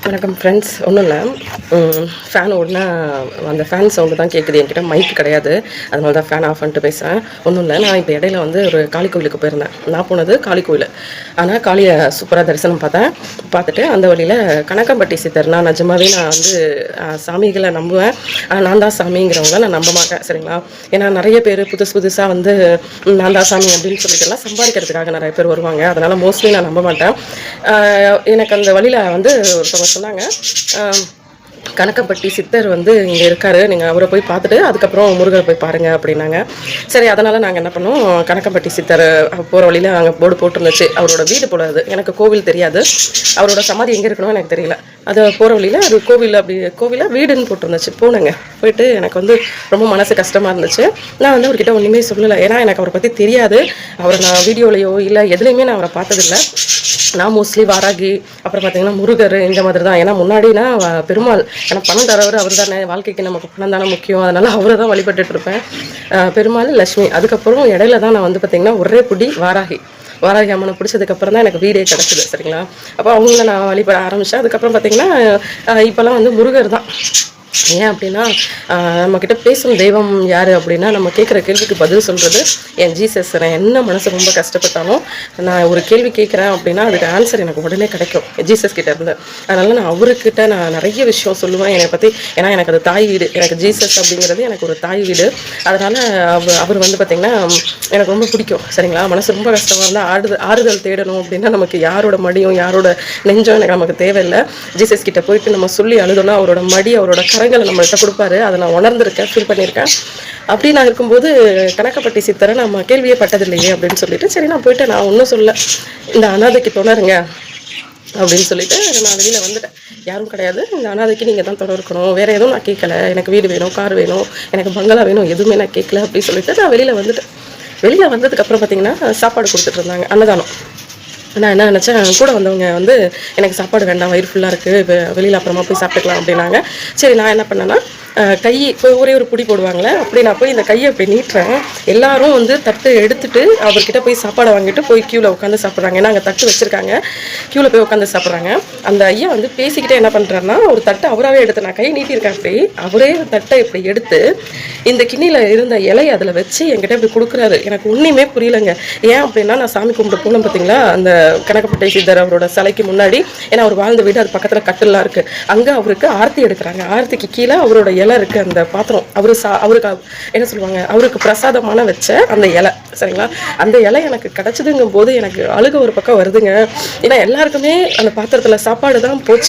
வணக்கம் ஃப்ரெண்ட்ஸ். ஒன்றும் இல்லை, ஃபேன் ஓடினா அந்த ஃபேன் சவுண்டு தான் கேட்குது. என்கிட்ட மைக் கிடையாது, அதனால தான் ஃபேன் ஆஃப் பண்ணிட்டு பேசுகிறேன். ஒன்றும் இல்லை, நான் இப்போ இடையில வந்து ஒரு காளி கோவிலுக்கு போயிருந்தேன். நான் போனது காளி கோவில். ஆனால் காளியை சூப்பராக தரிசனம் பார்த்துட்டு அந்த வழியில் கணக்கம்பட்டி சித்தர், நான் நிஜமாவே நான் வந்து சாமிகளை நம்புவேன். ஆனால் நான் தான் சாமிங்கிறவங்க நான் நம்ப மாட்டேன், சரிங்களா? ஏன்னா நிறைய பேர் புதுசாக வந்து நான் தான் சாமி அப்படின்னு சொல்லிட்டுலாம் சம்பாதிக்கிறதுக்காக நிறைய பேர் வருவாங்க. அதனால் மோஸ்ட்லி நான் நம்ப மாட்டேன். எனக்கு அந்த வழியில் வந்து ஒருத்தவங்க சொன்னாங்க, கணக்கம்பட்டி சித்தர் வந்து இங்கே இருக்காரு, நீங்கள் அவரை போய் பார்த்துட்டு அதுக்கப்புறம் முருகரை போய் பாருங்கள் அப்படின்னாங்க. சரி, அதனால் நாங்கள் என்ன பண்ணோம், கணக்கம்பட்டி சித்தர் போகிற வழியில் அங்கே போர்டு போட்டிருந்துச்சு. அவரோட வீடு போடாது, எனக்கு கோவில் தெரியாது, அவரோட சமாதி எங்கே இருக்கணும் எனக்கு தெரியல. அது போகிற வழியில் அது கோவிலில் வீடுன்னு போட்டிருந்துச்சு. போனேங்க, போயிட்டு எனக்கு வந்து ரொம்ப மனசு கஷ்டமாக இருந்துச்சு. நான் வந்து அவர்கிட்ட ஒன்றுமே சொல்லலை, ஏன்னா எனக்கு அவரை பற்றி தெரியாது. அவரை நான் வீடியோலையோ இல்லை எதுலேயுமே நான் அவரை பார்த்ததில்லை. நான் மோஸ்ட்லி வாராகி, அப்புறம் பார்த்தீங்கன்னா முருகர், இந்த மாதிரி தான். ஏன்னா முன்னாடினா பெருமாள், ஏன்னா பணம் தரவர் அவர் தானே, வாழ்க்கைக்கு நமக்கு பணம் தானே முக்கியம், அதனால் அவரை தான் வழிபட்டுட்டு இருப்பேன். பெருமாள், லக்ஷ்மி. அதுக்கப்புறம் இடையில தான் நான் வந்து பார்த்திங்கன்னா ஒரே புடி வாராகி அம்மனை பிடிச்சதுக்கப்புறம் தான் எனக்கு வீடே கிடச்சிது, சரிங்களா? அப்போ அவங்கள நான் வழிபட ஆரம்பித்தேன். அதுக்கப்புறம் பார்த்திங்கன்னா இப்போல்லாம் வந்து முருகர் தான். ஏன் அப்படின்னா, நம்மக்கிட்ட பேசும் தெய்வம் யார் அப்படின்னா, நம்ம கேட்குற கேள்விக்கு பதில் சொல்கிறது என் ஜீசஸ். நான் என்ன மனசு ரொம்ப கஷ்டப்பட்டாலும் நான் ஒரு கேள்வி கேட்குறேன் அப்படின்னா அதுக்கு ஆன்சர் எனக்கு உடனே கிடைக்கும் ஜீசஸ் கிட்ட இருந்து. அதனால் நான் அவர்கிட்ட நான் நிறைய விஷயம் சொல்லுவேன் என்னை பற்றி. ஏன்னா எனக்கு அது தாய் வீடு, எனக்கு ஜீசஸ் அப்படிங்கிறது எனக்கு ஒரு தாய் வீடு. அதனால் அவர் வந்து பார்த்திங்கன்னா எனக்கு ரொம்ப பிடிக்கும், சரிங்களா? மனசு ரொம்ப கஷ்டமாக இருந்தால் ஆறுதல் தேடணும் அப்படின்னா நமக்கு யாரோட மடியும் யாரோட நெஞ்சம் எனக்கு நமக்கு தேவையில்லை. ஜீசஸ் கிட்ட போயிட்டு நம்ம சொல்லி அழுதோன்னா அவரோட மடி, அவரோட கரங்களை நம்மள்கிட்ட கொடுப்பாரு. அதை நான் உணர்ந்திருக்கேன், ஃபீல் பண்ணியிருக்கேன். அப்படி நான் இருக்கும்போது கணக்கம்பட்டி சித்தரை நம்ம கேள்வியே பட்டதில்லையே அப்படின்னு சொல்லிட்டு, சரி நான் போயிட்டு நான் ஒன்றும் சொல்ல, இந்த அனாதைக்கு தொடருங்க அப்படின்னு சொல்லிட்டு நான் வெளியில் வந்துட்டேன். யாரும் கிடையாது, இந்த அனாதைக்கு நீங்கள் தான் தொடர்க்கணும், வேறு எதுவும் நான் கேட்கல. எனக்கு வீடு வேணும், கார் வேணும், எனக்கு பங்களா வேணும், எதுவுமே நான் கேட்கல அப்படின்னு சொல்லிட்டு நான் வெளியில் வந்துட்டேன். வெளியில் வந்ததுக்கப்புறம் பார்த்திங்கன்னா சாப்பாடு கொடுத்துட்டு இருந்தாங்க, அன்னதானம். நான் என்ன நினச்சேன், கூட வந்தவங்க வந்து எனக்கு சாப்பாடு வேண்டாம், வயிறு ஃபுல்லாக இருக்குது, வெளியில் அப்புறமா போய் சாப்பிட்டுக்கலாம் அப்படின்னாங்க. சரி, நான் என்ன பண்ணேன்னா கை ஒரே ஒரு பிடி போடுவாங்களே, அப்படி நான் போய் இந்த கையை அப்படி நீட்டுறேன். எல்லாரும் வந்து தட்டு எடுத்துட்டு அவர்கிட்ட போய் சாப்பாடை வாங்கிட்டு போய் க்யூவில் உட்காந்து சாப்பிட்றாங்க. ஏன்னா அங்கே தட்டு வச்சுருக்காங்க, க்யூவில் போய் உட்காந்து சாப்பிட்றாங்க. அந்த ஐயா வந்து பேசிக்கிட்டே என்ன பண்ணுறாருன்னா, ஒரு தட்டை அவராகவே எடுத்து, நான் கையை நீட்டியிருக்கேன் அப்படி, அவரே தட்டை இப்படி எடுத்து இந்த கிண்ணியில் இருந்த இலையை அதில் வச்சு என்கிட்ட இப்படி கொடுக்குறாரு. எனக்கு ஒன்றுமே புரியலைங்க. ஏன் அப்படின்னா, நான் சாமி கும்பிட்டு போனோம் பார்த்தீங்களா, அந்த கணக்கம்பட்டி சித்தர் அவரோட சிலைக்கு முன்னாடி, ஏன்னா அவர் வாழ்ந்த வீடு அது பக்கத்தில் கட்டெல்லாம் இருக்குது, அங்கே அவருக்கு ஆர்த்தி எடுக்கிறாங்க. ஆர்த்திக்கு கீழே அவரோட இலை இருக்குது, அந்த பாத்திரம். அவருக்கு என்ன சொல்லுவாங்க, அவருக்கு பிரசாதமான வச்ச அந்த இலை, சரிங்களா? அந்த இலை எனக்கு கிடச்சிதுங்கும் போது எனக்கு அழுக ஒரு பக்கம் வருதுங்க. ஏன்னா எல்லாருக்குமே அந்த பாத்திரத்தில் சாப்பாடு தான் போச்சு.